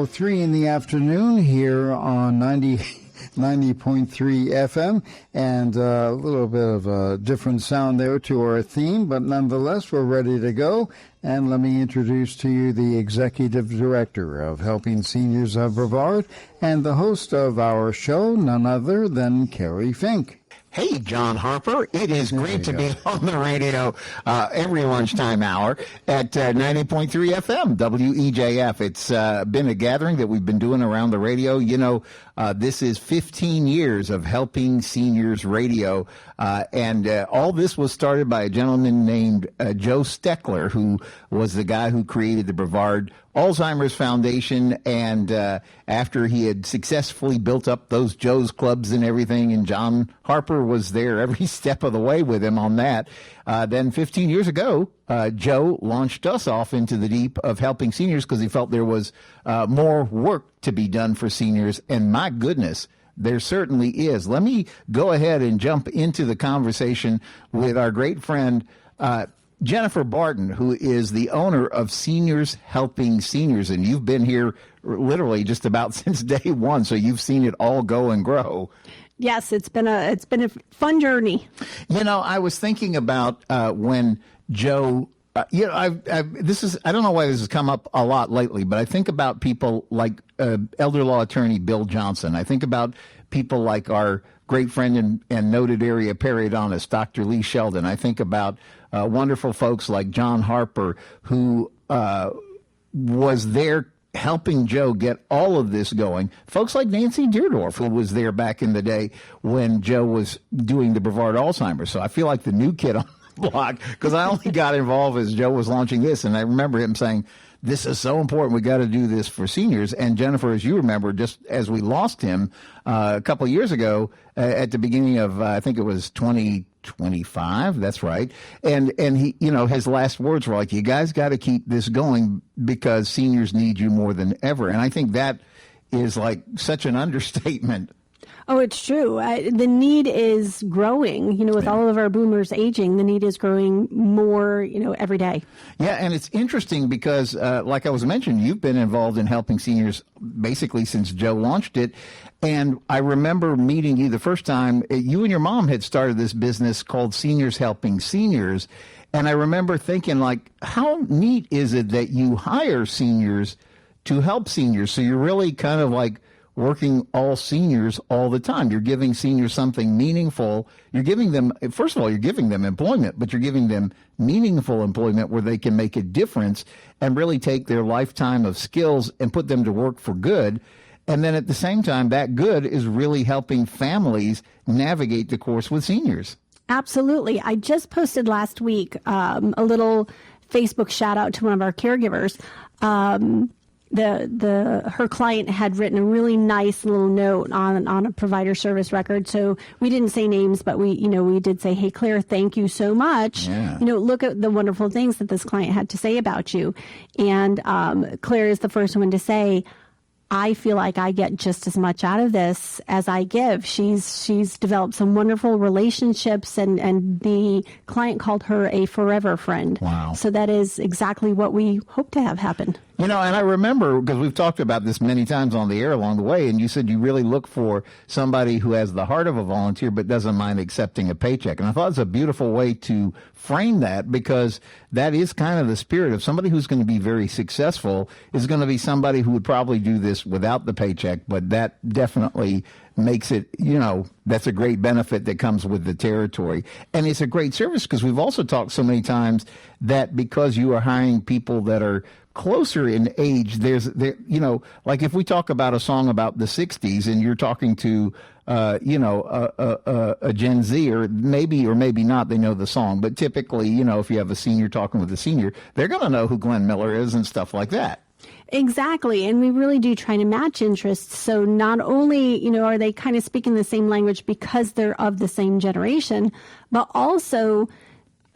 4:03 in the afternoon here on 90.3 FM, and a little bit of a different sound there to our theme, but nonetheless, we're ready to go. And let me introduce to you the Executive Director of Helping Seniors of Brevard and the host of our show, none other than Kerry Fink. Hey, John Harper. It is great to be on the radio every lunchtime hour at 90.3 FM, WEJF. It's been a gathering that we've been doing around the radio. You know, this is 15 years of Helping Seniors Radio, and all this was started by a gentleman named Joe Steckler, who was the guy who created the Brevard Alzheimer's Foundation, and after he had successfully built up those Joe's clubs and everything, and John Harper was there every step of the way with him on that, then 15 years ago, Joe launched us off into the deep of helping seniors because he felt there was more work to be done for seniors, and my goodness, there certainly is. Let me go ahead and jump into the conversation with our great friend, Jennifer Barton, who is the owner of Seniors Helping Seniors, and you've been here literally just about since day one, so you've seen it all go and grow. Yes, it's been a fun journey. You know, I was thinking about when Joe. I don't know why this has come up a lot lately, but I think about people like elder law attorney Bill Johnson. I think about people like our great friend and noted area periodontist, Dr. Lee Sheldon. I think about wonderful folks like John Harper, who was there helping Joe get all of this going. Folks like Nancy Deerdorf, who was there back in the day when Joe was doing the Brevard Alzheimer's. So I feel like the new kid on the block, because I only got involved as Joe was launching this, and I remember him saying, this is so important. We got to do this for seniors. And Jennifer, as you remember, just as we lost him a couple of years ago at the beginning of, I think it was 2025. That's right. And he, you know, his last words were like, you guys got to keep this going because seniors need you more than ever. And I think that is like such an understatement. Oh, it's true. The need is growing. You know, with all of our boomers aging, the need is growing more, you know, every day. Yeah, and it's interesting because, like I was mentioning, you've been involved in helping seniors basically since Joe launched it. And I remember meeting you the first time. You and your mom had started this business called Seniors Helping Seniors. And I remember thinking, like, how neat is it that you hire seniors to help seniors? So you're really kind of like working all seniors all the time. You're giving seniors something meaningful. You're giving them, first of all, you're giving them employment, but you're giving them meaningful employment where they can make a difference and really take their lifetime of skills and put them to work for good. And then at the same time, that good is really helping families navigate the course with seniors. Absolutely. I just posted last week a little Facebook shout out to one of our caregivers. Her client had written a really nice little note on a provider service record. So we didn't say names, but we did say, hey, Claire, thank you so much. Yeah. You know, look at the wonderful things that this client had to say about you. And Claire is the first one to say, I feel like I get just as much out of this as I give. She's developed some wonderful relationships, and the client called her a forever friend. Wow. So that is exactly what we hope to have happen. You know, and I remember, because we've talked about this many times on the air along the way, and you said you really look for somebody who has the heart of a volunteer but doesn't mind accepting a paycheck. And I thought it's a beautiful way to frame that, because that is kind of the spirit of somebody who's going to be very successful is going to be somebody who would probably do this without the paycheck, but that definitely makes it, you know, that's a great benefit that comes with the territory. And it's a great service because we've also talked so many times that because you are hiring people that are closer in age, you know, like if we talk about a song about the 60s and you're talking to, you know, a Gen Z, or maybe not, they know the song. But typically, you know, if you have a senior talking with a senior, they're going to know who Glenn Miller is and stuff like that. Exactly. And we really do try to match interests. So not only, you know, are they kind of speaking the same language because they're of the same generation, but also,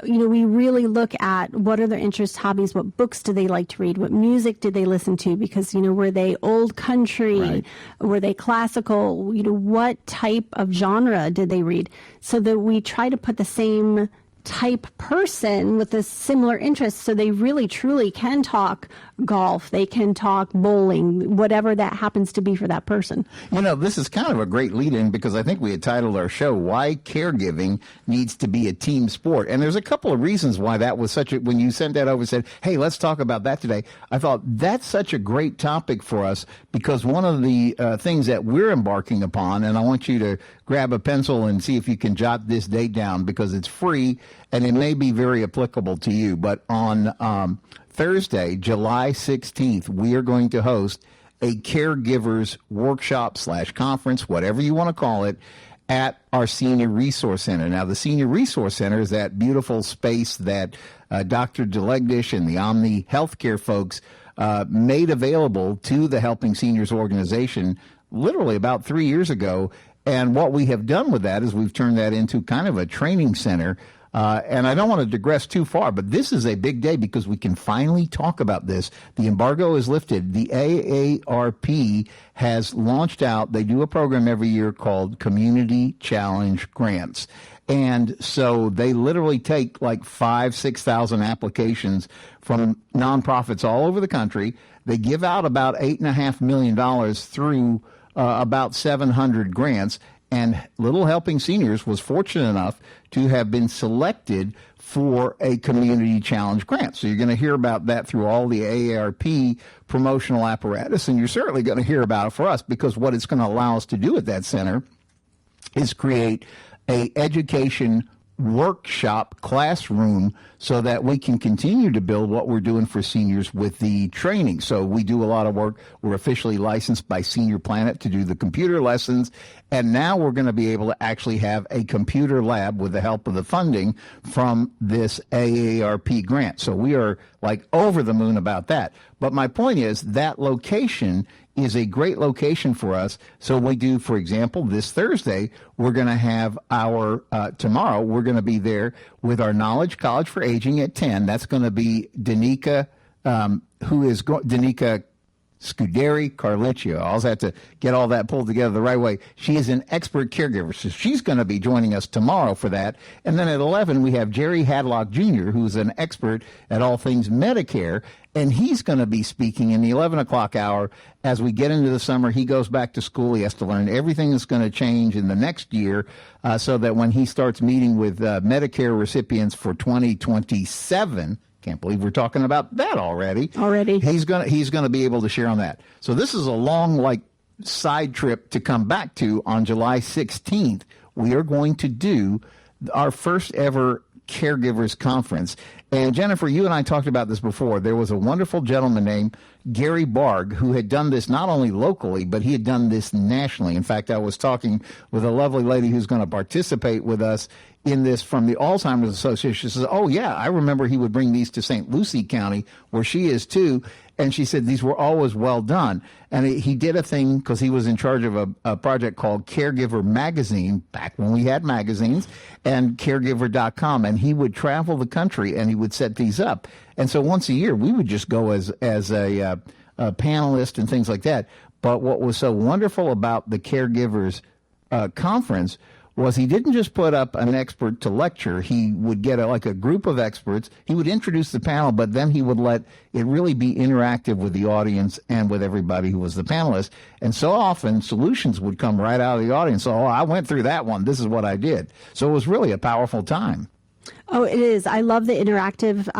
you know, we really look at what are their interests, hobbies, what books do they like to read, what music did they listen to, because, you know, were they old country, right, were they classical, you know, what type of genre did they read, so that we try to put the same type person with a similar interest, so they really truly can talk golf, they can talk bowling, whatever that happens to be for that person. This is kind of a great lead-in, because I think we had titled our show, Why Caregiving Needs to Be a Team Sport. And there's a couple of reasons why that was when you sent that over and said, hey, let's talk about that today, I thought that's such a great topic for us, because one of the things that we're embarking upon, and I want you to grab a pencil and see if you can jot this date down, because it's free and it may be very applicable to you. But on Thursday, July 16th, we are going to host a caregivers workshop / conference, whatever you want to call it, at our Senior Resource Center. Now, the Senior Resource Center is that beautiful space that Dr. DeLegdish and the Omni Healthcare folks made available to the Helping Seniors organization literally about 3 years ago. And what we have done with that is we've turned that into kind of a training center. And I don't want to digress too far, but this is a big day because we can finally talk about this. The embargo is lifted. The AARP has launched out. They do a program every year called Community Challenge Grants. And so they literally take like 6,000 applications from nonprofits all over the country. They give out about $8.5 million through about 700 grants. And Little Helping Seniors was fortunate enough to have been selected for a community challenge grant. So you're going to hear about that through all the AARP promotional apparatus, and you're certainly going to hear about it for us, because what it's going to allow us to do at that center is create a education workshop classroom so that we can continue to build what we're doing for seniors with the training. So we do a lot of work. We're officially licensed by Senior Planet to do the computer lessons. And now we're going to be able to actually have a computer lab with the help of the funding from this AARP grant. So we are like over the moon about that. But my point is that location is a great location for us. So we do, for example, this Thursday, we're going to have our, tomorrow, we're going to be there with our Knowledge College for Aging at 10. That's going to be Danica, Danica Scuderi Carliccio. I'll have to get all that pulled together the right way. She is an expert caregiver, so she's going to be joining us tomorrow for that. And then at 11, we have Jerry Hadlock Jr., who's an expert at all things Medicare, and he's going to be speaking in the 11 o'clock hour. As we get into the summer, he goes back to school. He has to learn everything that's going to change in the next year so that when he starts meeting with Medicare recipients for 2027, can't believe we're talking about that already. He's gonna be able to share on that. So this is a long side trip to come back to on July 16th. We are going to do our first ever Caregivers Conference. And Jennifer, you and I talked about this before. There was a wonderful gentleman named Gary Barg who had done this not only locally, but he had done this nationally. In fact, I was talking with a lovely lady who's going to participate with us in this from the Alzheimer's Association. She says, oh, yeah, I remember he would bring these to St. Lucie County, where she is too. And she said these were always well done. And he did a thing because he was in charge of a project called Caregiver Magazine, back when we had magazines, and caregiver.com. And he would travel the country and he would set these up. And so once a year, we would just go as a panelist and things like that. But what was so wonderful about the Caregivers Conference was he didn't just put up an expert to lecture. He would get a group of experts. He would introduce the panel, but then he would let it really be interactive with the audience and with everybody who was the panelist. And so often solutions would come right out of the audience. Oh, I went through that one. This is what I did. So it was really a powerful time. Oh, it is. I love the interactive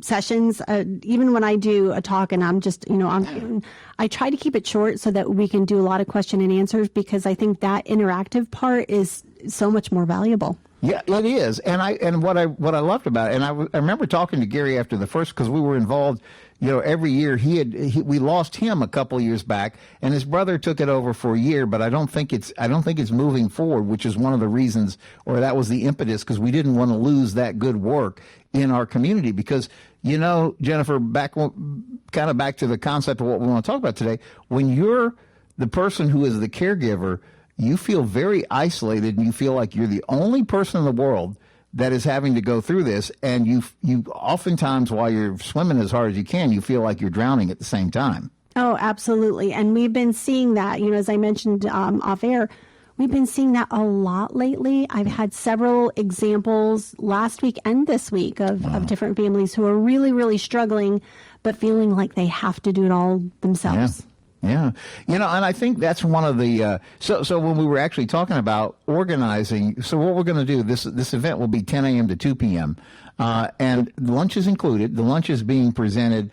sessions. Even when I do a talk and I'm just, I try to keep it short so that we can do a lot of question and answers, because I think that interactive part is so much more valuable. Yeah, it is. And what I loved about it, and I remember talking to Gary after the first, because we were involved, every year we lost him a couple of years back, and his brother took it over for a year, but I don't think it's moving forward, which is one of the reasons, or that was the impetus, because we didn't want to lose that good work in our community. Because, Jennifer, back to the concept of what we want to talk about today, when you're the person who is the caregiver, you feel very isolated and you feel like you're the only person in the world that is having to go through this. And you oftentimes, while you're swimming as hard as you can, you feel like you're drowning at the same time. Oh, absolutely. And we've been seeing that, as I mentioned off air, we've been seeing that a lot lately. I've had several examples last week and this week of different families who are really, really struggling, but feeling like they have to do it all themselves. Yeah. And I think that's one of the, so when we were actually talking about organizing, so what we're going to do, this event will be 10 a.m. to 2 p.m. And lunch is included. The lunch is being presented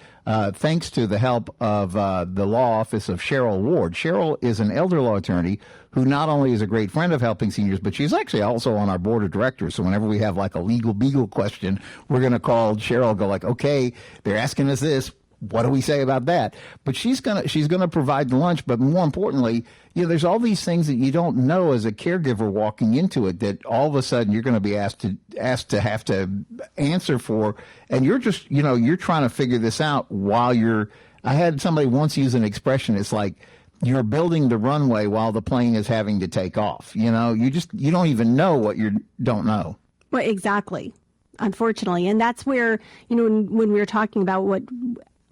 thanks to the help of the law office of Cheryl Ward. Cheryl is an elder law attorney who not only is a great friend of helping seniors, but she's actually also on our board of directors. So whenever we have like a legal beagle question, we're going to call Cheryl, go like, okay, they're asking us this. What do we say about that? But she's gonna provide the lunch. But more importantly, there's all these things that you don't know as a caregiver walking into it that all of a sudden you're going to be asked to have to answer for, and you're just you're trying to figure this out while you're. I had somebody once use an expression. It's like you're building the runway while the plane is having to take off. You don't even know what you don't know. Well, exactly. Unfortunately, and that's where when we were talking about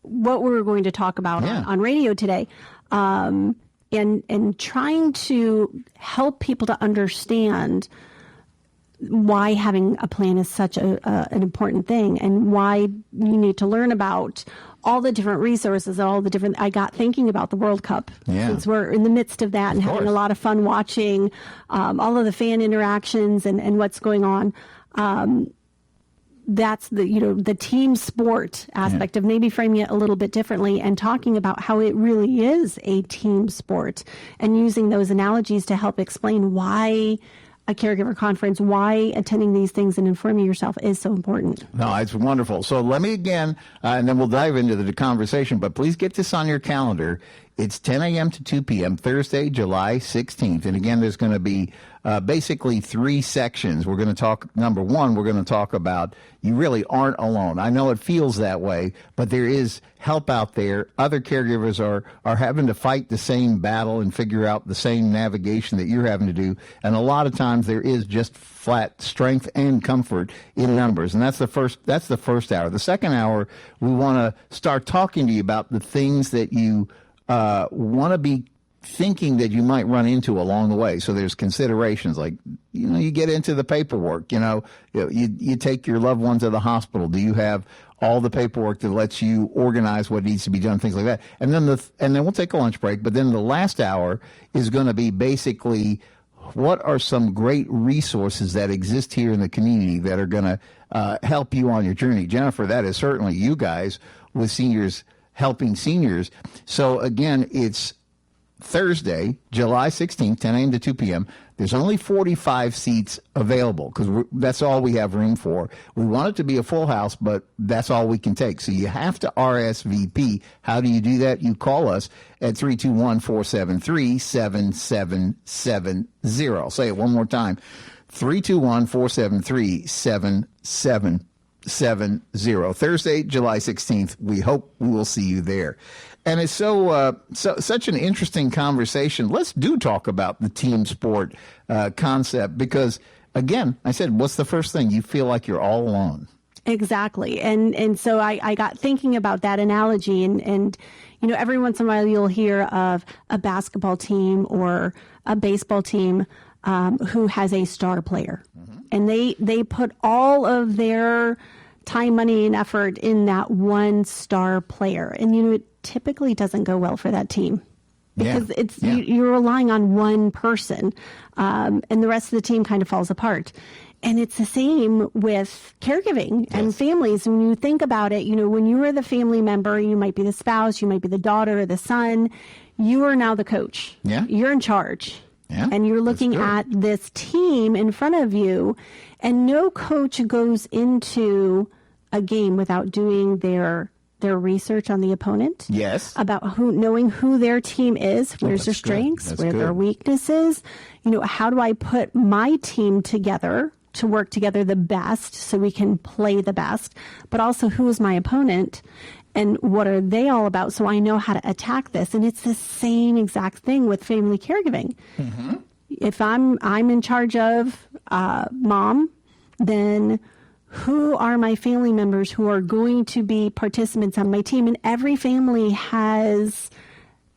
what we're going to talk about on radio today, and trying to help people to understand why having a plan is such an important thing, and why you need to learn about all the different resources, all the different. I got thinking about the World Cup since we're in the midst of that and having a lot of fun watching all of the fan interactions and what's going on. That's the team sport aspect of maybe framing it a little bit differently and talking about how it really is a team sport, and using those analogies to help explain why a caregiver conference, why attending these things and informing yourself is so important. No, it's wonderful. So let me again, and then we'll dive into the conversation, but please get this on your calendar. It's 10 a.m. to 2 p.m., Thursday, July 16th. And again, there's going to be basically three sections. We're going to talk, number one, we're going to talk about you really aren't alone. I know it feels that way, but there is help out there. Other caregivers are having to fight the same battle and figure out the same navigation that you're having to do. And a lot of times there is just flat strength and comfort in numbers. And that's the first hour. The second hour, we want to start talking to you about the things that you want to be thinking that you might run into along the way. So there's considerations like, you get into the paperwork, you take your loved one to the hospital. Do you have all the paperwork that lets you organize what needs to be done, things like that. And then we'll take a lunch break. But then the last hour is going to be basically what are some great resources that exist here in the community that are going to help you on your journey. Jennifer, that is certainly you guys with seniors helping seniors. So again, it's Thursday, July 16th, 10 a.m. to 2 p.m. There's only 45 seats available because that's all we have room for. We want it to be a full house, but that's all we can take. So you have to RSVP. How do you do that? You call us at 321-473-7770. I'll say it one more time. 321-473-7770. Thursday, July 16th. We hope we will see you there. And it's such an interesting conversation. Let's talk about the team sport concept because, again, I said, what's the first thing? You feel like you're all alone. Exactly. And so I got thinking about that analogy and every once in a while you'll hear of a basketball team or a baseball team who has a star player. Mm-hmm. And they put all of their time, money, and effort in that one star player. And, it typically doesn't go well for that team because you're relying on one person and the rest of the team kind of falls apart. And it's the same with caregiving and families. When you think about it, when you are the family member, you might be the spouse, you might be the daughter or the son, you are now the coach. Yeah. You're in charge. Yeah, and you're looking at this team in front of you, and no coach goes into a game without doing their research on the opponent. Yes. About knowing who their team is, where's their strengths, where their weaknesses. How do I put my team together to work together the best so we can play the best, but also who is my opponent and what are they all about so I know how to attack this. And it's the same exact thing with family caregiving. Mm-hmm. If I'm in charge of mom, then who are my family members who are going to be participants on my team? And every family has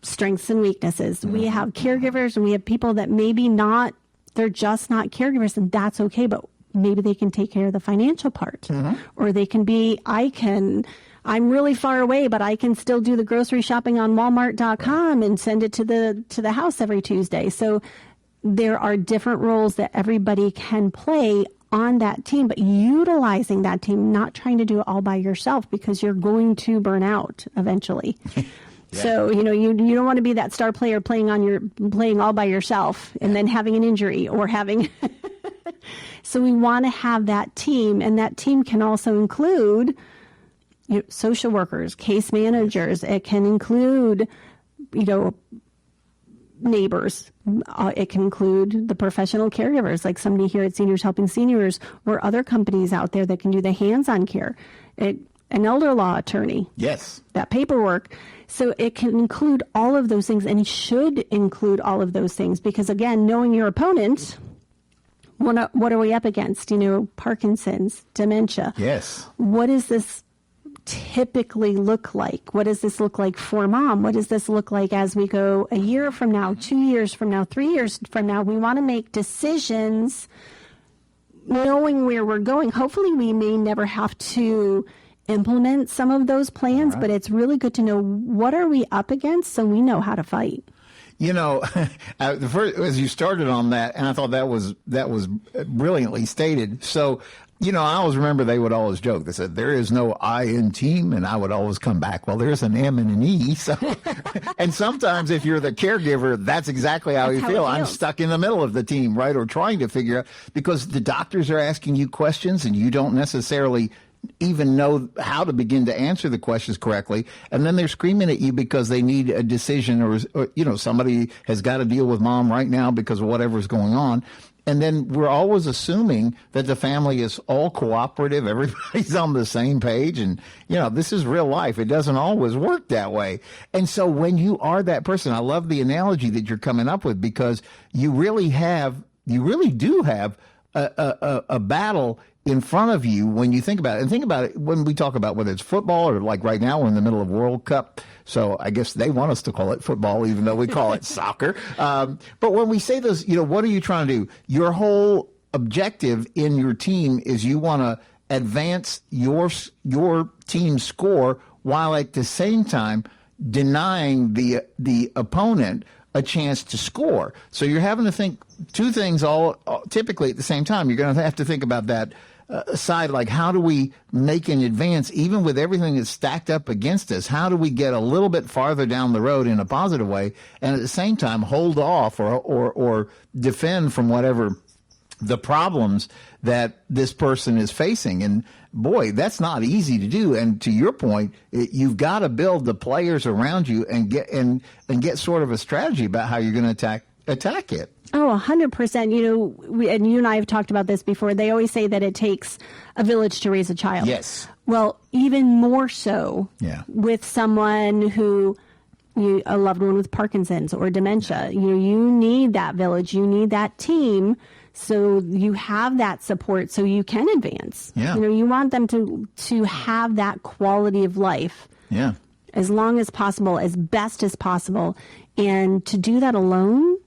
strengths and weaknesses. We have caregivers and we have people that maybe not, they're just not caregivers, and that's okay, but maybe they can take care of the financial part. Or they can be, I'm really far away, but I can still do the grocery shopping on Walmart.com and send it to the house every Tuesday. So there are different roles that everybody can play on that team, but utilizing that team, not trying to do it all by yourself, because you're going to burn out eventually. So, you don't want to be that star player playing all by yourself and then having an injury or having. So we want to have that team, and that team can also include social workers, case managers. It can include, neighbors. It can include the professional caregivers, like somebody here at Seniors Helping Seniors, or other companies out there that can do the hands-on care. An elder law attorney. Yes. That paperwork. So it can include all of those things, and should include all of those things, because again, knowing your opponent, what are we up against? Parkinson's, dementia. Yes. What does this typically look like? What does this look like for mom? What does this look like as we go a year from now, 2 years from now, 3 years from now? We want to make decisions knowing where we're going. Hopefully we may never have to implement some of those plans, but it's really good to know what are we up against so we know how to fight. The first, as you started on that, and I thought that was brilliantly stated. So, I always remember they would always joke. They said, there is no I in team, and I would always come back, well, there's an M and an E. So, and sometimes if you're the caregiver, that's exactly how you feel. I'm stuck in the middle of the team, right? Or trying to figure out, because the doctors are asking you questions and you don't necessarily even know how to begin to answer the questions correctly, and then they're screaming at you because they need a decision, or somebody has got to deal with mom right now because of whatever's going on. And then we're always assuming that the family is all cooperative, everybody's on the same page, and this is real life. It doesn't always work that way. And so when you are that person, I love the analogy that you're coming up with, because you really do have a battle in front of you when you think about it. And think about it when we talk about whether it's football, or like right now we're in the middle of World Cup. So I guess they want us to call it football, even though we call it soccer. But when we say this, what are you trying to do? Your whole objective in your team is you want to advance your team's score, while at the same time denying the opponent a chance to score. So you're having to think two things all typically at the same time. You're going to have to think about that side, like how do we make an advance even with everything that's stacked up against us? How do we get a little bit farther down the road in a positive way, and at the same time hold off or defend from whatever the problems that this person is facing? And boy, that's not easy to do. And to your point, you've got to build the players around you and get sort of a strategy about how you're going to attack it. Oh, 100%. And you and I have talked about this before. They always say that it takes a village to raise a child. Yes. Well, even more so with someone who, a loved one with Parkinson's or dementia. You need that village. You need that team. So you have that support so you can advance. Yeah. You want them to have that quality of life. Yeah. As long as possible, as best as possible. And to do that alone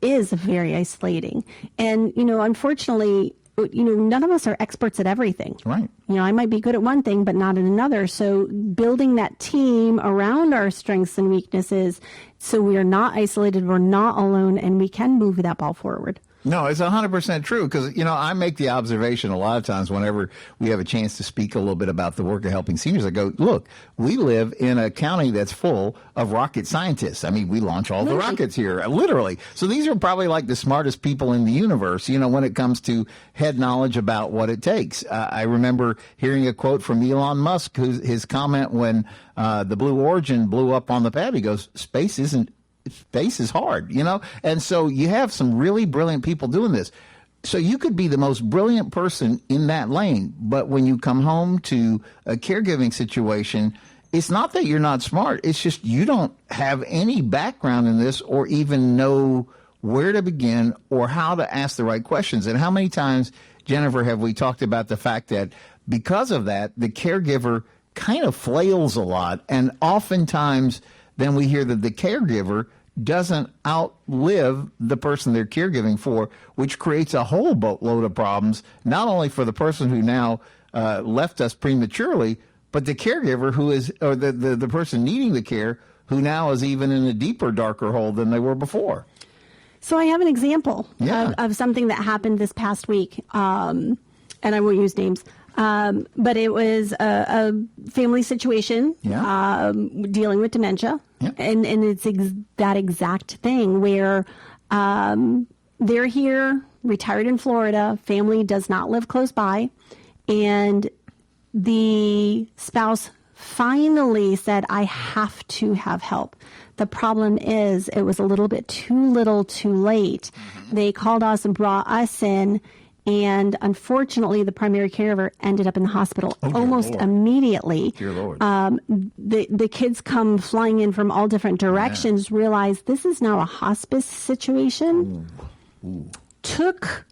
is very isolating. And, unfortunately, none of us are experts at everything. Right. I might be good at one thing, but not at another. So building that team around our strengths and weaknesses so we are not isolated, we're not alone, and we can move that ball forward. No, it's 100% true, because, I make the observation a lot of times whenever we have a chance to speak a little bit about the work of helping seniors. I go, look, we live in a county that's full of rocket scientists. I mean, we launch all the rockets here, literally. So these are probably like the smartest people in the universe, when it comes to head knowledge about what it takes. I remember hearing a quote from Elon Musk, his comment when the Blue Origin blew up on the pad. He goes, space is hard, and so you have some really brilliant people doing this. So you could be the most brilliant person in that lane, but when you come home to a caregiving situation, it's not that you're not smart. It's just you don't have any background in this, or even know where to begin or how to ask the right questions. And how many times, Jennifer, have we talked about the fact that because of that, the caregiver kind of flails a lot, and oftentimes then we hear that the caregiver doesn't outlive the person they're caregiving for, which creates a whole boatload of problems, not only for the person who now left us prematurely, but the caregiver who is, or the person needing the care, who now is even in a deeper, darker hole than they were before. So I have an example Yeah. of something that happened this past week, and I won't use names, but it was a family situation dealing with dementia, and it's that exact thing where they're here, retired in Florida, family does not live close by, and the spouse finally said, I have to have help. The problem is it was a little bit too little too late. They called us and brought us in, and unfortunately the primary caregiver ended up in the hospital almost immediately. Dear Lord. The kids come flying in from all different directions, realize this is now a hospice situation. Took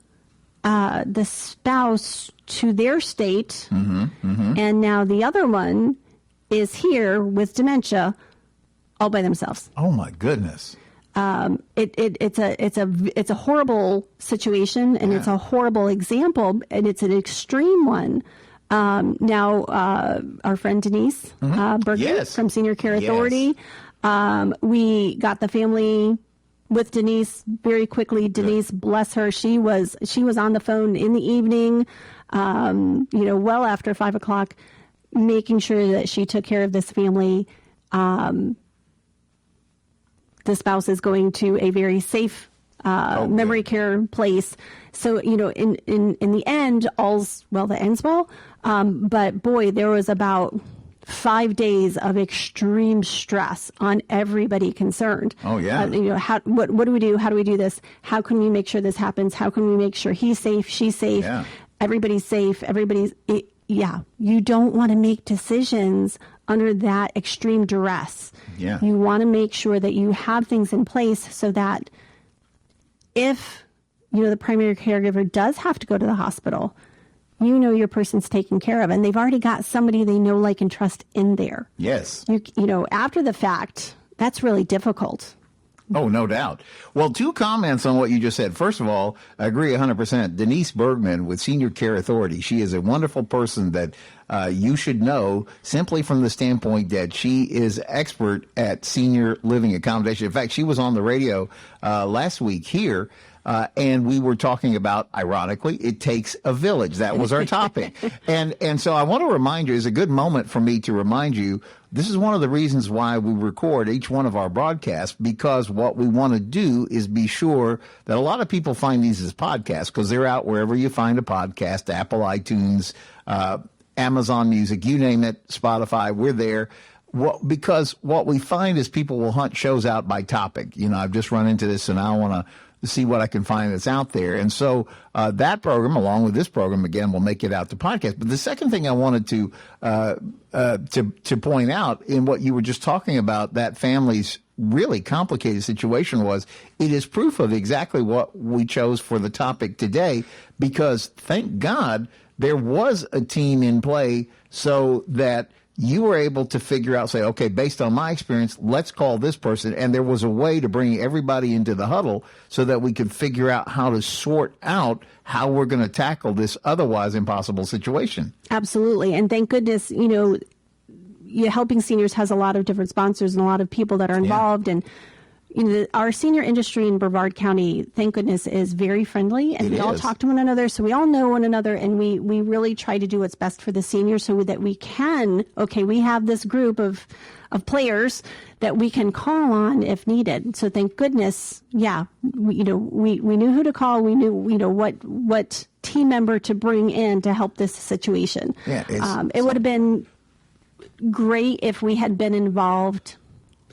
the spouse to their state, and now the other one is here with dementia all by themselves. Oh my goodness. It's a horrible situation, and it's a horrible example, and it's an extreme one. Now, our friend Denise Bergen from Senior Care Authority, we got the family with Denise very quickly. Denise, bless her, she was on the phone in the evening, well after 5 o'clock, making sure that she took care of this family. The spouse is going to a very safe memory care place. So, in the end, all's well that ends well. But boy, there was about 5 days of extreme stress on everybody concerned. Oh, yeah. What do we do? How do we do this? How can we make sure this happens? How can we make sure he's safe, she's safe, everybody's safe, you don't want to make decisions under that extreme duress. Yeah. You want to make sure that you have things in place so that if, the primary caregiver does have to go to the hospital, your person's taken care of, and they've already got somebody they know, like, and trust in there. Yes. After the fact, that's really difficult. Oh, no doubt. Well, 2 comments on what you just said. First of all, I agree 100%. Denise Bergman with Senior Care Authority. She is a wonderful person that you should know simply from the standpoint that she is expert at senior living accommodation. In fact, she was on the radio last week here. And we were talking about, ironically, it takes a village. That was our topic. And so I want to remind you, it's a good moment for me to remind you, this is one of the reasons why we record each one of our broadcasts, because what we want to do is be sure that a lot of people find these as podcasts, because they're out wherever you find a podcast, Apple, iTunes, Amazon Music, you name it, Spotify, we're there. Because what we find is people will hunt shows out by topic. I've just run into this, and I want to see what I can find that's out there. And so that program, along with this program, again, will make it out to podcast. But the second thing I wanted to point out in what you were just talking about, that family's really complicated situation, was it is proof of exactly what we chose for the topic today, because thank God there was a team in play so that you were able to figure out, say, okay, based on my experience, let's call this person. And there was a way to bring everybody into the huddle so that we could figure out how to sort out how we're going to tackle this otherwise impossible situation. Absolutely. And thank goodness, Helping Seniors has a lot of different sponsors and a lot of people that are involved. And our senior industry in Brevard County, thank goodness, is very friendly, and we all talk to one another, so we all know one another, and we really try to do what's best for the seniors so that we can, we have this group of players that we can call on if needed. So thank goodness, we knew who to call, we knew, what team member to bring in to help this situation. It would have been great if we had been involved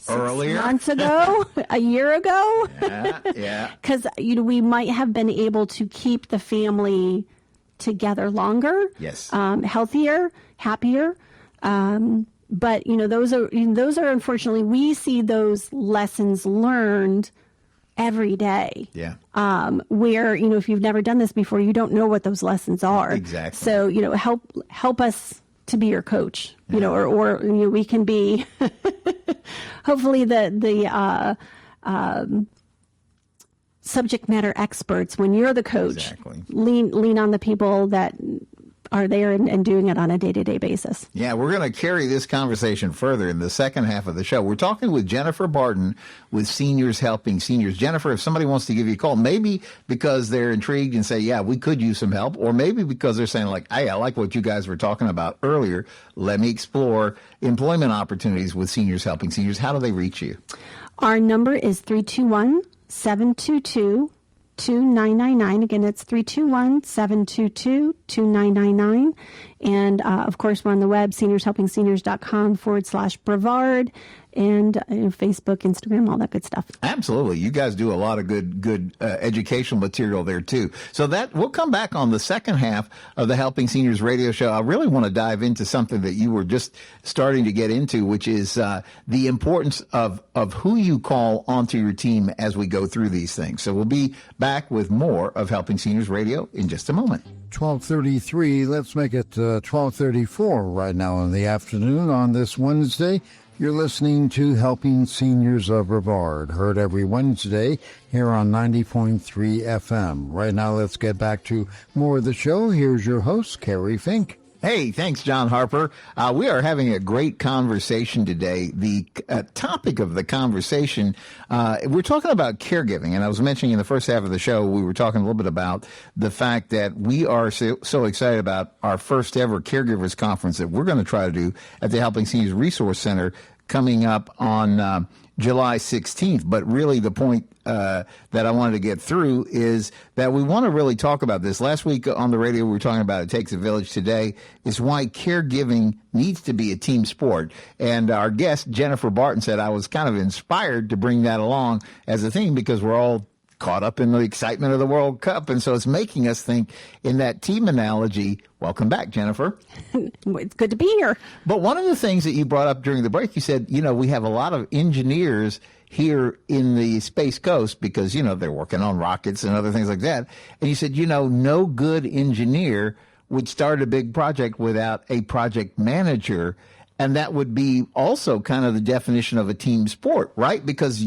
earlier, 6 months ago, a year ago. Because we might have been able to keep the family together longer, healthier, happier. But those are unfortunately, we see those lessons learned every day. Where if you've never done this before, you don't know what those lessons are. Exactly. So help us to be your coach, or we can be hopefully the subject matter experts, when you're the coach, Exactly. lean on the people that are there and doing it on a day-to-day basis. Yeah, we're going to carry this conversation further in the second half of the show. We're talking with Jennifer Barton with Seniors Helping Seniors. Jennifer, if somebody wants to give you a call, maybe because they're intrigued and say, yeah, we could use some help, or maybe because they're saying, like, hey, I like what you guys were talking about earlier. Let me explore employment opportunities with Seniors Helping Seniors. How do they reach you? Our number is 321-722-2999. Again, it's 321-722-2999. And, of course, we're on the web, seniorshelpingseniors.com/Brevard, and Facebook, Instagram, all that good stuff. Absolutely. You guys do a lot of good educational material there, too. So that we'll come back on the second half of the Helping Seniors radio show. I really want to dive into something that you were just starting to get into, which is the importance of who you call onto your team as we go through these things. So we'll be back with more of Helping Seniors radio in just a moment. 12:33. Let's make it 12:34 right now in the afternoon on this Wednesday. You're listening to Helping Seniors of Brevard, heard every Wednesday here on 90.3 FM. Right now, let's get back to more of the show. Here's your host, Kerry Fink. Hey, thanks, John Harper. We are having a great conversation today. The topic of the conversation, we're talking about caregiving. And I was mentioning in the first half of the show, we were talking a little bit about the fact that we are so excited about our first ever Caregivers Conference that we're going to try to do at the Helping Seniors Resource Center coming up on July 16th. But really the point that I wanted to get through is that we want to really talk about this. Last week on the radio, we were talking about It Takes a Village. Today is why caregiving needs to be a team sport. And our guest, Jennifer Barton, said I was kind of inspired to bring that along as a theme because we're all caught up in the excitement of the World Cup. And so it's making us think in that team analogy. Welcome back, Jennifer. It's good to be here. But one of the things that you brought up during the break, you said, we have a lot of engineers here in the Space Coast because, they're working on rockets and other things like that. And you said, no good engineer would start a big project without a project manager. And that would be also kind of the definition of a team sport, right? Because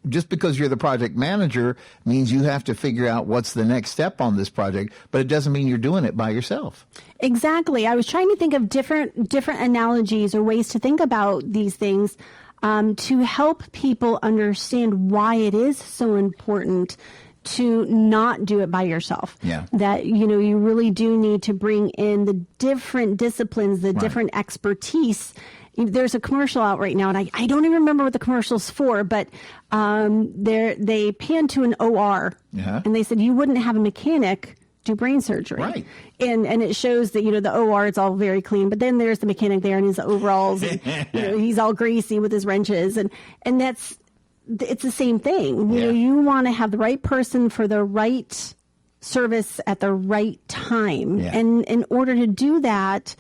just because you're the project manager means you have to figure out what's the next step on this project, but it doesn't mean you're doing it by yourself. Exactly. I was trying to think of different analogies or ways to think about these things to help people understand why it is so important to not do it by yourself. Yeah. That, you really do need to bring in the different disciplines, the different expertise. There's a commercial out right now, and I don't even remember what the commercial's for, but they pan to an OR, and they said you wouldn't have a mechanic do brain surgery. Right. And it shows that, the OR, it's all very clean, but then there's the mechanic there in his overalls, and he's all greasy with his wrenches, and it's the same thing. You want to have the right person for the right service at the right time. Yeah. And in order to do that,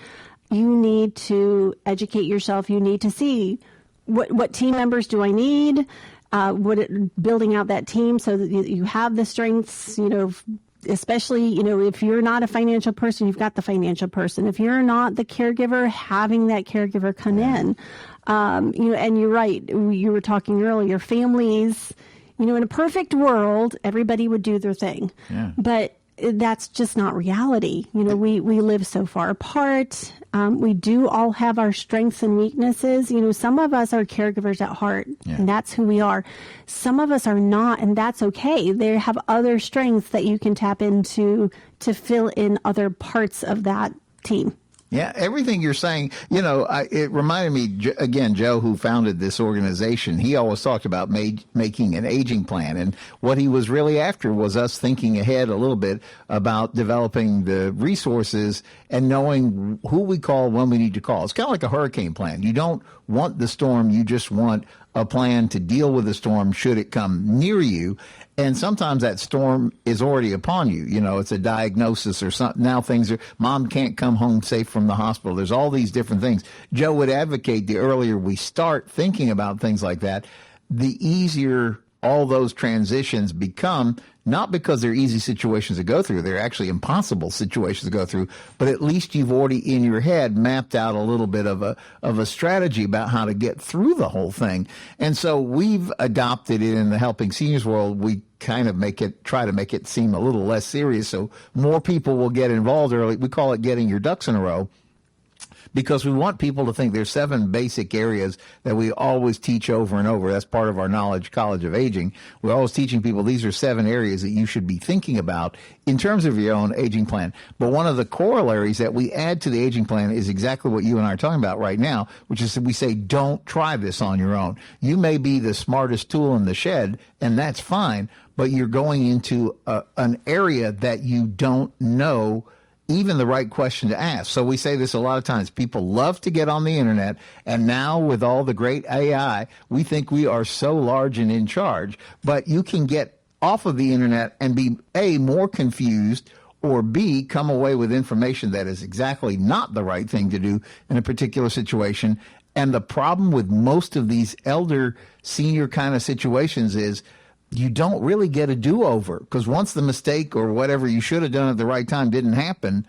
you need to educate yourself. You need to see what team members do I need, building out that team so that you have the strengths, especially, if you're not a financial person, you've got the financial person. If you're not the caregiver, having that caregiver come in. And you're right. You were talking earlier, families, in a perfect world, everybody would do their thing. Yeah. But that's just not reality. We live so far apart. We do all have our strengths and weaknesses. Some of us are caregivers at heart, and that's who we are. Some of us are not, and that's okay. They have other strengths that you can tap into to fill in other parts of that team. Yeah, everything you're saying, it reminded me, again, Joe, who founded this organization, he always talked about making an aging plan. And what he was really after was us thinking ahead a little bit about developing the resources and knowing who we call when we need to call. It's kind of like a hurricane plan. You don't want the storm. You just want a plan to deal with the storm should it come near you. And sometimes that storm is already upon you. It's a diagnosis or something. Now mom can't come home safe from the hospital. There's all these different things. Joe would advocate the earlier we start thinking about things like that, the easier all those transitions become, not because they're easy situations to go through, they're actually impossible situations to go through, but at least you've already in your head mapped out a little bit of a strategy about how to get through the whole thing. And so we've adopted it in the Helping Seniors world. We kind of try to make it seem a little less serious so more people will get involved early. We call it getting your ducks in a row, because we want people to think there's 7 basic areas that we always teach over and over. That's part of our Knowledge College of Aging. We're always teaching people these are 7 areas that you should be thinking about in terms of your own aging plan. But one of the corollaries that we add to the aging plan is exactly what you and I are talking about right now, which is we say, don't try this on your own. You may be the smartest tool in the shed, and that's fine, but you're going into an area that you don't know even the right question to ask. So we say this a lot of times. People love to get on the internet, and now with all the great AI, we think we are so large and in charge. But you can get off of the internet and be A, more confused, or B, come away with information that is exactly not the right thing to do in a particular situation. And the problem with most of these elder, senior kind of situations is you don't really get a do-over, because once the mistake or whatever you should have done at the right time didn't happen,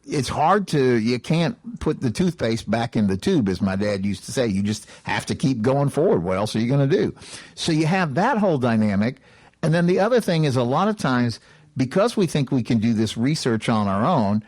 it's hard you can't put the toothpaste back in the tube, as my dad used to say. You just have to keep going forward. What else are you going to do? So you have that whole dynamic. And then the other thing is, a lot of times, because we think we can do this research on our own,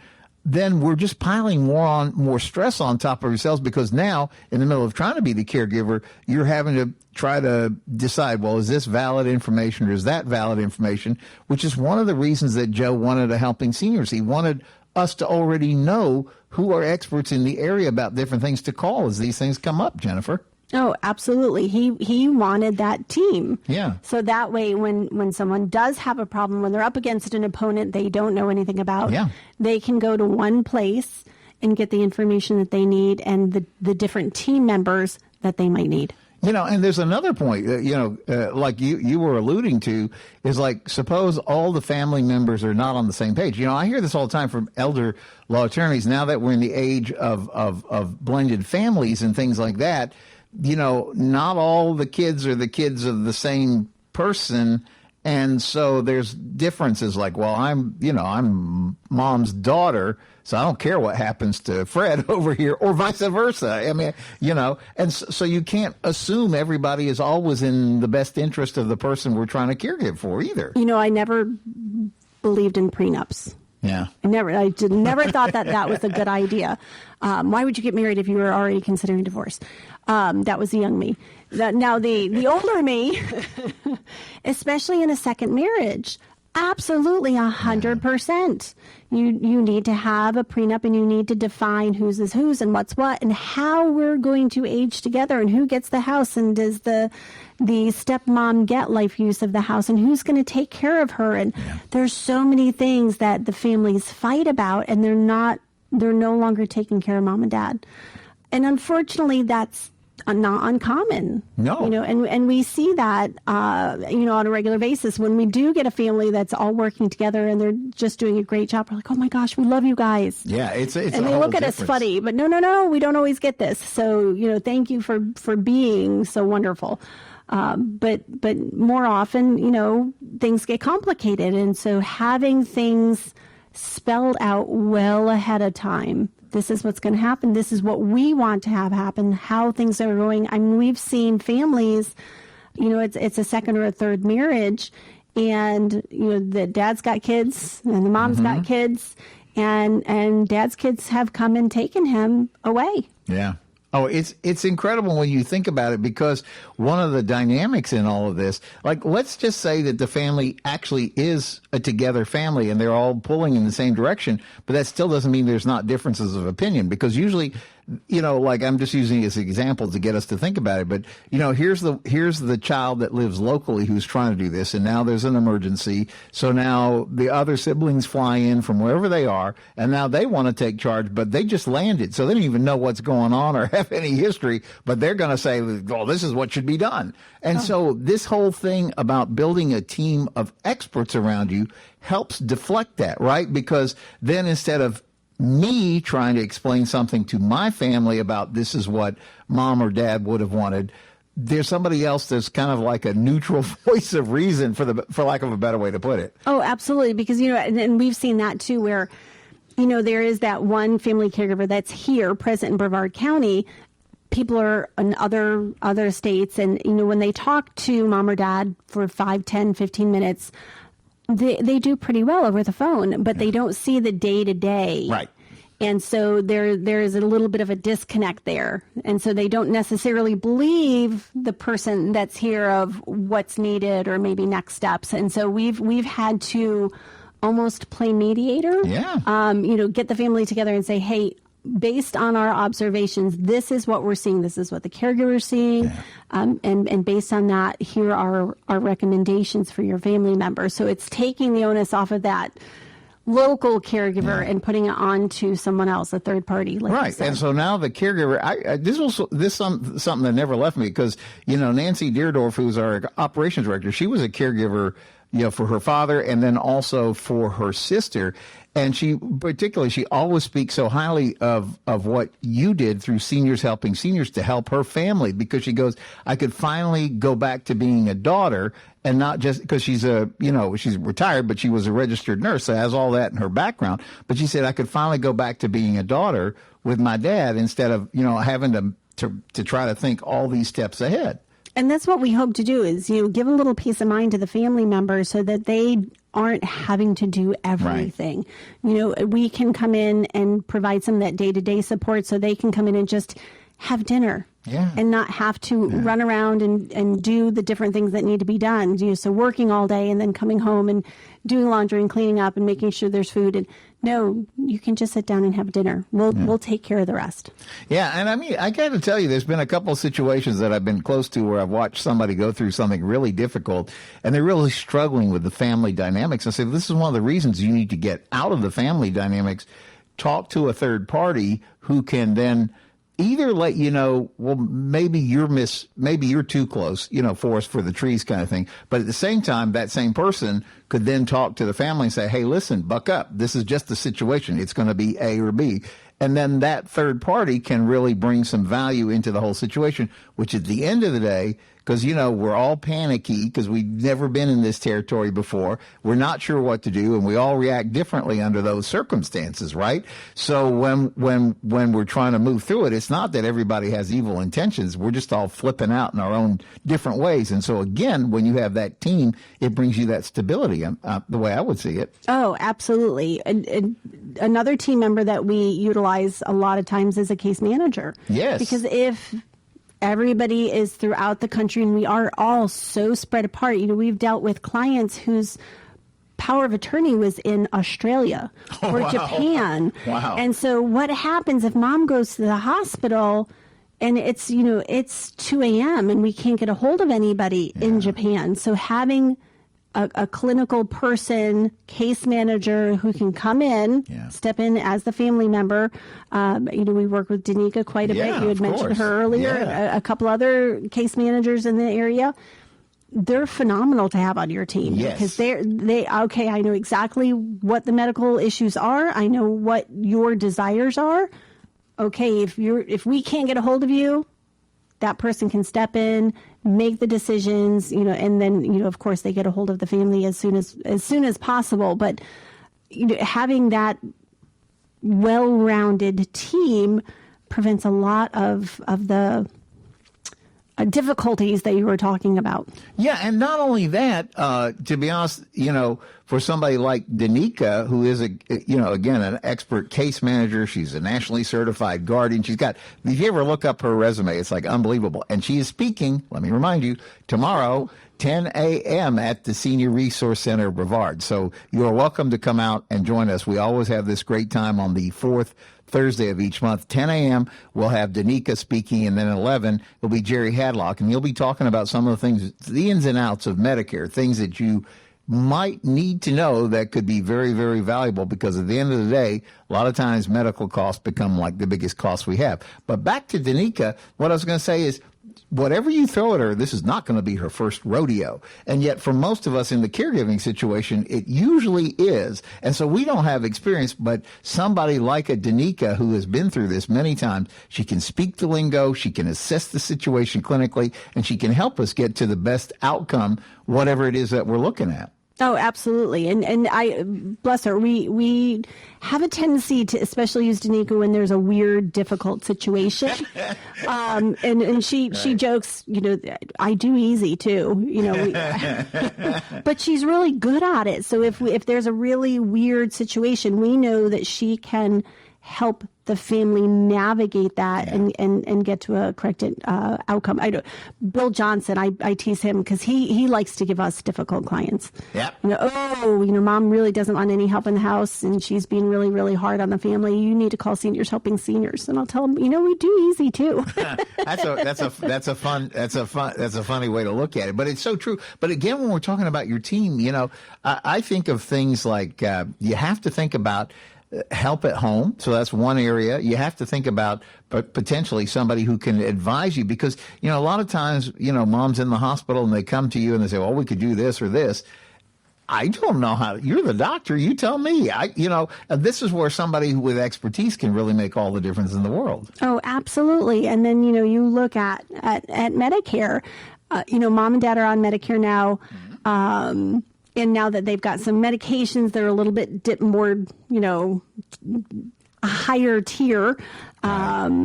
then we're just piling more stress on top of yourselves, because now in the middle of trying to be the caregiver, you're having to try to decide, well, is this valid information or is that valid information? Which is one of the reasons that Joe wanted a Helping Seniors. He wanted us to already know who are experts in the area about different things to call as these things come up, Jennifer. Oh, absolutely. He wanted that team. Yeah. So that way, when someone does have a problem, when they're up against an opponent they don't know anything about, they can go to one place and get the information that they need and the different team members that they might need. You know, and there's another point, like you were alluding to, is like, suppose all the family members are not on the same page. You know, I hear this all the time from elder law attorneys, now that we're in the age of blended families and things like that. You know, not all the kids are the kids of the same person. And so there's differences, like, well, I'm mom's daughter, so I don't care what happens to Fred over here, or vice versa. I mean, and so you can't assume everybody is always in the best interest of the person we're trying to caregive for either. I never believed in prenups. Yeah. I never thought that was a good idea. Why would you get married if you were already considering divorce? That was the young me. Now the older me, especially in a second marriage, absolutely 100%. You need to have a prenup, and you need to define whose is whose and what's what and how we're going to age together, and who gets the house, and does the stepmom get life use of the house, and who's going to take care of her. And there's so many things that the families fight about, and they're no longer taking care of mom and dad. And unfortunately, that's not uncommon. No. And we see that, on a regular basis. When we do get a family that's all working together and they're just doing a great job, we're like, oh my gosh, we love you guys. Yeah, it's and they look at us funny, but no, we don't always get this. So, thank you for being so wonderful. But more often, things get complicated. And so having things spelled out well ahead of time, this is what's going to happen, this is what we want to have happen, how things are going. I mean, we've seen families, it's a second or a third marriage, and, the dad's got kids and the mom's got kids, and dad's kids have come and taken him away. Yeah. Oh, it's incredible when you think about it, because one of the dynamics in all of this, like, let's just say that the family actually is a together family and they're all pulling in the same direction, but that still doesn't mean there's not differences of opinion, because usually, like, I'm just using it as an example to get us to think about it, but, here's the child that lives locally who's trying to do this, and now there's an emergency, so now the other siblings fly in from wherever they are, and now they want to take charge, but they just landed, so they don't even know what's going on or have any history, but they're going to say, well, this is what should be done. And so this whole thing about building a team of experts around you helps deflect that, right? Because then instead of me trying to explain something to my family about this is what mom or dad would have wanted, there's somebody else that's kind of like a neutral voice of reason, for lack of a better way to put it. Oh, absolutely. Because, and we've seen that too, where, there is that one family caregiver that's here present in Brevard County. People are in other states. And, when they talk to mom or dad for 5, 10, 15 minutes, they do pretty well over the phone, but they don't see the day to day. Right. And so there is a little bit of a disconnect there. And so they don't necessarily believe the person that's here of what's needed or maybe next steps. And so we've had to almost play mediator. Yeah. Get the family together and say, hey, based on our observations, this is what we're seeing. This is what the caregiver's seeing. Yeah. And based on that, here are our recommendations for your family member. So it's taking the onus off of that local caregiver and putting it on to someone else, a third party. Like right. And so now the caregiver, this something that never left me, because, Nancy Deerdorf, who's our operations director, she was a caregiver, for her father and then also for her sister. And she always speaks so highly of what you did through Seniors Helping Seniors to help her family, because she goes, I could finally go back to being a daughter, and not just because she's she's retired, but she was a registered nurse, so has all that in her background. But she said, I could finally go back to being a daughter with my dad instead of, having to try to think all these steps ahead. And that's what we hope to do is, give a little peace of mind to the family members so that they aren't having to do everything. Right. We can come in and provide some of that day-to-day support so they can come in and just have dinner. Yeah. And not have to run around and do the different things that need to be done. So working all day and then coming home and doing laundry and cleaning up and making sure there's food. And no, you can just sit down and have dinner. We'll take care of the rest. Yeah, and I mean, I got to tell you, there's been a couple of situations that I've been close to where I've watched somebody go through something really difficult, and they're really struggling with the family dynamics. I say, this is one of the reasons you need to get out of the family dynamics, talk to a third party who can then either let you know, well, maybe you're too close, forest for the trees kind of thing. But at the same time, that same person could then talk to the family and say, hey, listen, buck up. This is just the situation. It's going to be A or B. And then that third party can really bring some value into the whole situation, which at the end of the day, because, we're all panicky because we've never been in this territory before. We're not sure what to do, and we all react differently under those circumstances, right? So when we're trying to move through it, it's not that everybody has evil intentions. We're just all flipping out in our own different ways. And so, again, when you have that team, it brings you that stability, the way I would see it. Oh, absolutely. And another team member that we utilize a lot of times is a case manager. Yes. Because if everybody is throughout the country and we are all so spread apart, we've dealt with clients whose power of attorney was in Australia or Japan. Wow. And so what happens if mom goes to the hospital and it's 2 a.m. and we can't get a hold of anybody in Japan? So having a clinical person, case manager who can come in, step in as the family member. We work with Danica quite a bit. You had mentioned her earlier, a couple other case managers in the area. They're phenomenal to have on your team because I know exactly what the medical issues are. I know what your desires are. Okay, if we can't get a hold of you, that person can step in, make the decisions, and then, of course, they get a hold of the family as soon as possible. But having that well-rounded team prevents a lot of the difficulties that you were talking about. Yeah, and not only that, to be honest, for somebody like Danica, who is again, an expert case manager, she's a nationally certified guardian. She's got, if you ever look up her resume, it's like unbelievable. And she is speaking, let me remind you, tomorrow, 10 a.m. at the Senior Resource Center, Brevard. So you are welcome to come out and join us. We always have this great time on the fourth Thursday of each month. 10 a.m. we'll have Danica speaking, and then at 11 it'll be Jerry Hadlock, and you'll be talking about some of the things, the ins and outs of Medicare, things that you might need to know that could be very, very valuable, because at the end of the day, a lot of times medical costs become like the biggest cost we have. But back to Danica, what I was going to say is, whatever you throw at her, this is not going to be her first rodeo. And yet for most of us in the caregiving situation, it usually is. And so we don't have experience, but somebody like a Danica who has been through this many times, she can speak the lingo, she can assess the situation clinically, and she can help us get to the best outcome, whatever it is that we're looking at. Oh, absolutely. And I, bless her, we have a tendency to especially use Danica when there's a weird, difficult situation. And she jokes, you know, I do easy too, you know, but she's really good at it. So if there's a really weird situation, we know that she can help the family navigate that and get to a corrected outcome. Bill Johnson, I tease him because he likes to give us difficult clients. Yeah. You know, mom really doesn't want any help in the house and she's being really, really hard on the family. You need to call Seniors Helping Seniors. And I'll tell them, you know, we do easy too. That's a funny way to look at it, but it's so true. But again, when we're talking about your team, you know, I think of things like you have to think about help at home. So that's one area. You have to think about potentially somebody who can advise you because, you know, a lot of times, you know, mom's in the hospital and they come to you and they say, well, we could do this or this. I don't know how. You're the doctor. You tell me. This is where somebody with expertise can really make all the difference in the world. Oh, absolutely. And then, you know, you look at Medicare, you know, mom and dad are on Medicare now. And now that they've got some medications, they're a little bit more, you know, a higher tier. That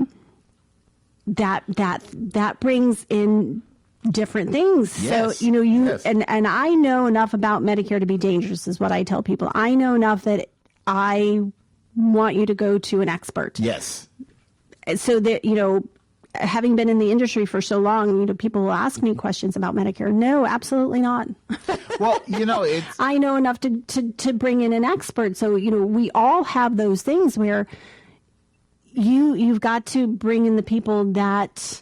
brings in different things. Yes. So, you know, Yes. and I know enough about Medicare to be dangerous is what I tell people. I know enough that I want you to go to an expert. Yes. So that, you know, having been in the industry for so long, you know, people will ask me questions about Medicare. No, absolutely not. Well, you know, I know enough to bring in an expert. So, you know, we all have those things where you've got to bring in the people that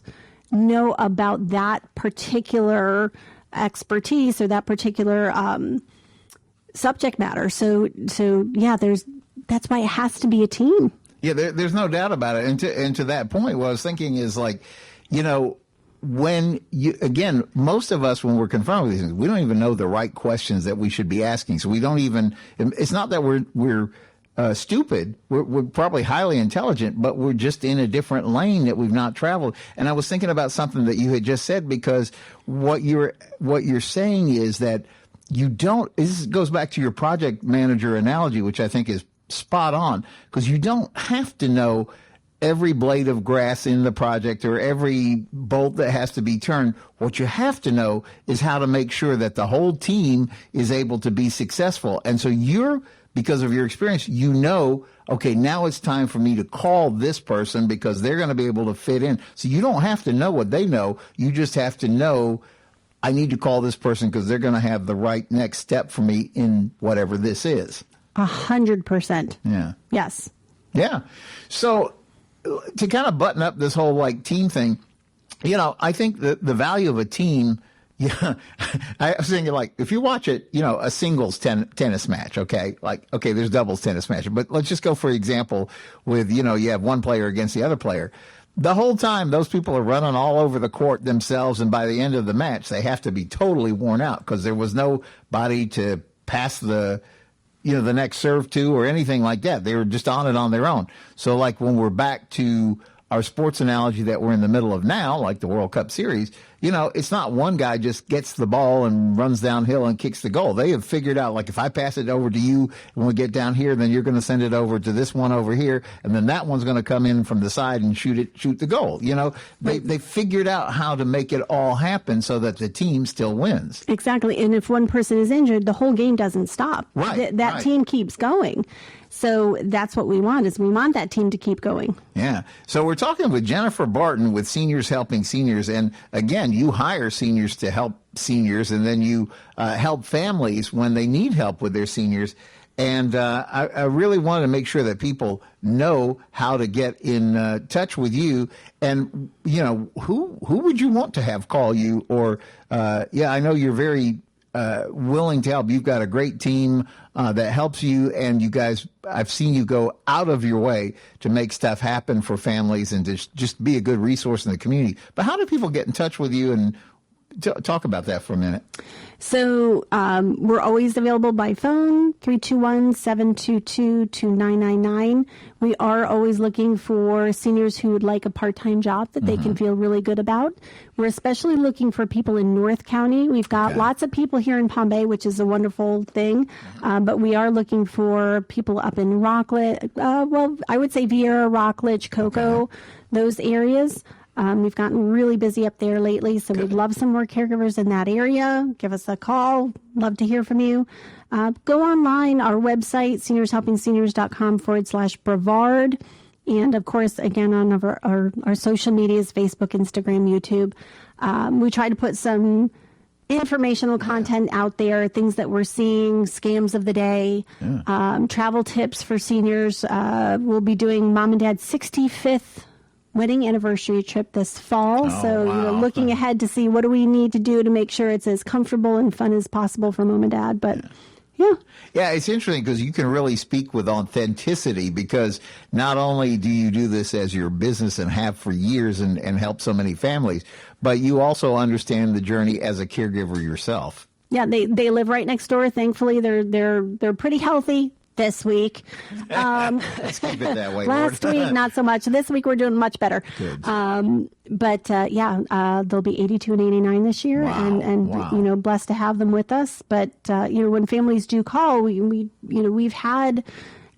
know about that particular expertise or that particular subject matter. So yeah, that's why it has to be a team. Yeah, there's no doubt about it. And to that point, what I was thinking is like, you know, most of us, when we're confronted with these things, we don't even know the right questions that we should be asking. So we don't even, it's not that we're stupid. We're probably highly intelligent, but we're just in a different lane that we've not traveled. And I was thinking about something that you had just said, because what you're saying is that this goes back to your project manager analogy, which I think is spot on, because you don't have to know every blade of grass in the project or every bolt that has to be turned. What you have to know is how to make sure that the whole team is able to be successful. And so because of your experience, you know, okay, now it's time for me to call this person because they're going to be able to fit in. So you don't have to know what they know. You just have to know, I need to call this person because they're going to have the right next step for me in whatever this is. 100%. Yeah. Yes. Yeah. So to kind of button up this whole like team thing, you know, I think that the value of a team, yeah, I was thinking like if you watch it, you know, a singles tennis match, okay, there's doubles tennis match, but let's just go for example with, you know, you have one player against the other player. The whole time those people are running all over the court themselves, and by the end of the match, they have to be totally worn out because there was nobody to pass the next serve to or anything like that. They were just on it on their own. So like when we're back to our sports analogy that we're in the middle of now, like the World Cup Series, you know, it's not one guy just gets the ball and runs downhill and kicks the goal. They have figured out, like, if I pass it over to you when we get down here, then you're going to send it over to this one over here, and then that one's going to come in from the side and shoot the goal. You know, they figured out how to make it all happen so that the team still wins. Exactly. And if one person is injured, the whole game doesn't stop. Right. That team keeps going. So that's what we want, is we want that team to keep going. Yeah. So we're talking with Jennifer Barton with Seniors Helping Seniors. And again, you hire seniors to help seniors, and then you help families when they need help with their seniors. And I really wanted to make sure that people know how to get in touch with you. And, you know, who would you want to have call you? Or, I know you're very willing to help. You've got a great team that helps you, and you guys, I've seen you go out of your way to make stuff happen for families and to just be a good resource in the community. But how do people get in touch with you, and talk about that for a minute? So we're always available by phone, 321-722-2999. We are always looking for seniors who would like a part-time job that they can feel really good about. We're especially looking for people in North County. We've got lots of people here in Palm Bay, which is a wonderful thing. But we are looking for people up in Rockledge. Well, I would say Vieira, Rockledge, Cocoa, those areas. We've gotten really busy up there lately, so we'd love some more caregivers in that area. Give us a call. Love to hear from you. Go online, our website, seniorshelpingseniors.com/Brevard. And, of course, again, on our social medias, Facebook, Instagram, YouTube. We try to put some informational content out there, things that we're seeing, scams of the day, travel tips for seniors. We'll be doing Mom and Dad's 65th wedding anniversary trip this fall. Looking ahead to see what do we need to do to make sure it's as comfortable and fun as possible for Mom and Dad. But yeah, it's interesting because you can really speak with authenticity, because not only do you do this as your business and have for years and help so many families, but you also understand the journey as a caregiver yourself. Yeah, they live right next door. Thankfully, they're pretty healthy this week. Let's keep it that way. Last week, not so much. This week, we're doing much better. Good. They'll be 82 and 89 this year, and blessed to have them with us. But when families do call, we've had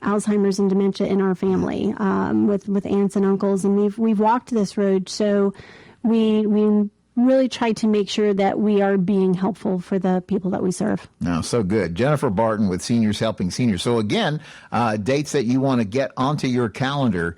Alzheimer's and dementia in our family with aunts and uncles, and we've walked this road. So we really try to make sure that we are being helpful for the people that we serve. No, so good. Jennifer Barton with Seniors Helping Seniors. So again, dates that you want to get onto your calendar,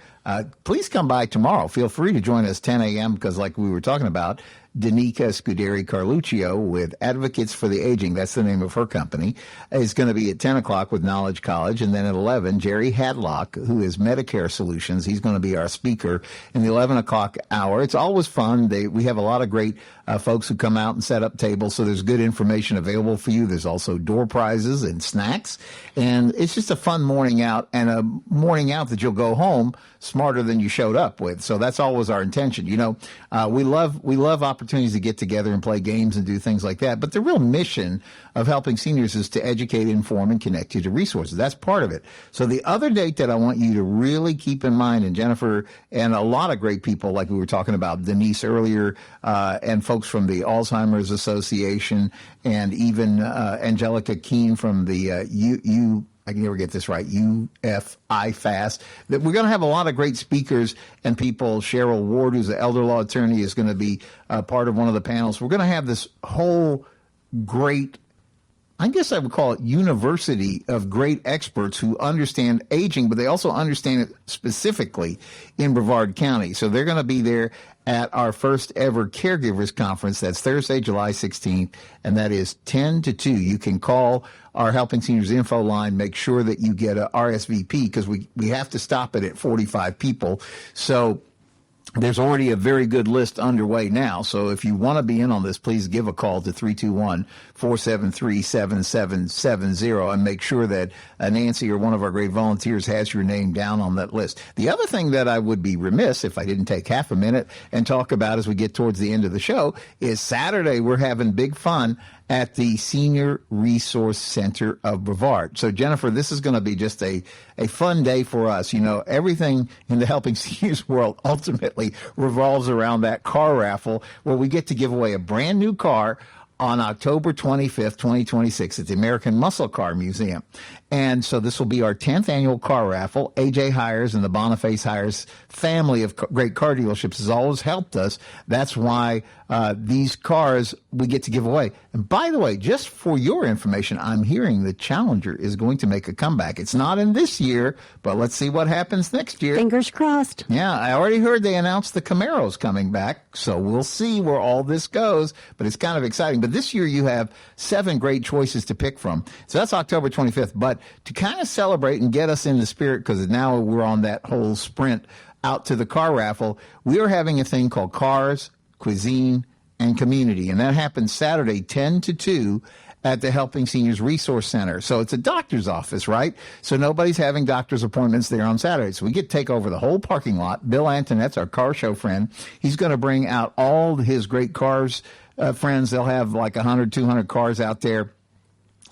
please come by tomorrow. Feel free to join us 10 a.m. because like we were talking about, Danica Scuderi Carluccio with Advocates for the Aging, that's the name of her company, is going to be at 10 o'clock with Knowledge College. And then at 11, Jerry Hadlock, who is Medicare Solutions, he's going to be our speaker in the 11 o'clock hour. It's always fun. We have a lot of great folks who come out and set up tables, so there's good information available for you. There's also door prizes and snacks. And it's just a fun morning out, and a morning out that you'll go home smarter than you showed up with. So that's always our intention. We love opportunities to get together and play games and do things like that. But the real mission of helping seniors is to educate, inform, and connect you to resources. That's part of it. So the other date that I want you to really keep in mind, and Jennifer and a lot of great people, like we were talking about Denise earlier, and folks from the Alzheimer's Association, and even Angelica Keene from the I can never get this right, UFI FAST, that we're going to have a lot of great speakers and people. Cheryl Ward, who's an elder law attorney, is going to be part of one of the panels. We're going to have this whole great, I guess I would call it, university of great experts who understand aging, but they also understand it specifically in Brevard County. So they're going to be there at our first ever Caregivers Conference. That's Thursday, July 16th, and that is 10 to 2. You can call our Helping Seniors info line. Make sure that you get a RSVP, because we have to stop it at 45 people. So there's already a very good list underway now. So if you want to be in on this, please give a call to 321-473-7770 and make sure that Nancy or one of our great volunteers has your name down on that list. The other thing that I would be remiss if I didn't take half a minute and talk about as we get towards the end of the show is Saturday we're having big fun at the Senior Resource Center of Brevard. So, Jennifer, this is going to be just a fun day for us. Everything in the Helping Seniors world ultimately revolves around that car raffle where we get to give away a brand new car on October 25th, 2026 at the American Muscle Car Museum. And so this will be our 10th annual car raffle. AJ Hires and the Boniface Hires family of great car dealerships has always helped us. That's why these cars we get to give away. And by the way, just for your information, I'm hearing the Challenger is going to make a comeback. It's not in this year, but let's see what happens next year. Fingers crossed. Yeah, I already heard they announced the Camaro's coming back, so we'll see where all this goes, but it's kind of exciting. But this year you have 7 great choices to pick from. So that's October 25th. But to kind of celebrate and get us in the spirit, because now we're on that whole sprint out to the car raffle, we are having a thing called Cars, Cuisine, and Community. And that happens Saturday, 10 to 2 at the Helping Seniors Resource Center. So it's a doctor's office, right? So nobody's having doctor's appointments there on Saturday. So we get to take over the whole parking lot. Bill Antonette's our car show friend. He's going to bring out all his great cars, friends. They'll have like 100, 200 cars out there.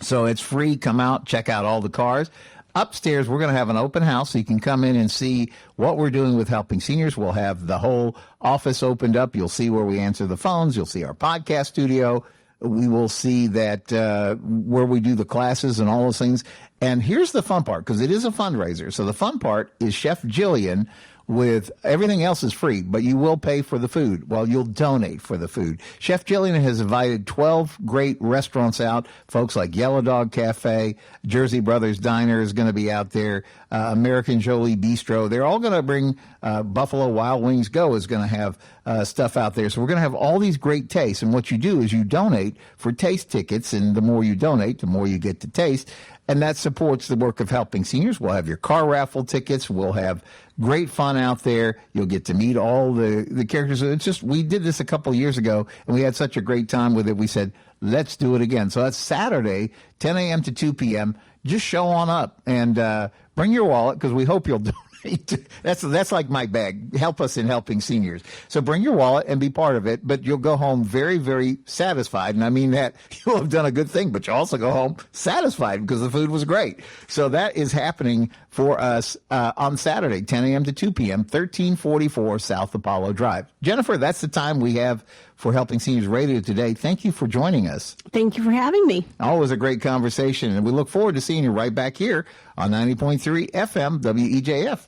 So it's free. Come out, check out all the cars. Upstairs, we're going to have an open house so you can come in and see what we're doing with Helping Seniors. We'll have the whole office opened up. You'll see where we answer the phones. You'll see our podcast studio. We will see that where we do the classes and all those things. And here's the fun part, because it is a fundraiser. So the fun part is Chef Jillian, with everything else is free, but you will pay for the food. Well, you'll donate for the food. Chef Jillian has invited 12 great restaurants out. Folks like Yellow Dog Cafe, Jersey Brothers Diner is going to be out there, American Jolie Bistro. They're all going to bring Buffalo Wild Wings Go is going to have stuff out there. So we're going to have all these great tastes. And what you do is you donate for taste tickets, and the more you donate, the more you get to taste. And that supports the work of Helping Seniors. We'll have your car raffle tickets. We'll have great fun out there. You'll get to meet all the characters. It's just, we did this a couple of years ago, and we had such a great time with it. We said, let's do it again. So that's Saturday, 10 a.m. to 2 p.m. Just show on up and bring your wallet, because we hope you'll donate. That's like my bag. Help us in Helping Seniors. So bring your wallet and be part of it, but you'll go home very, very satisfied. And I mean that you'll have done a good thing, but you also go home satisfied because the food was great. So that is happening for us on Saturday, 10 a.m. to 2 p.m., 1344 South Apollo Drive. Jennifer, that's the time we have for Helping Seniors Radio today. Thank you for joining us. Thank you for having me. Always a great conversation, and we look forward to seeing you right back here on 90.3 FM WEJF.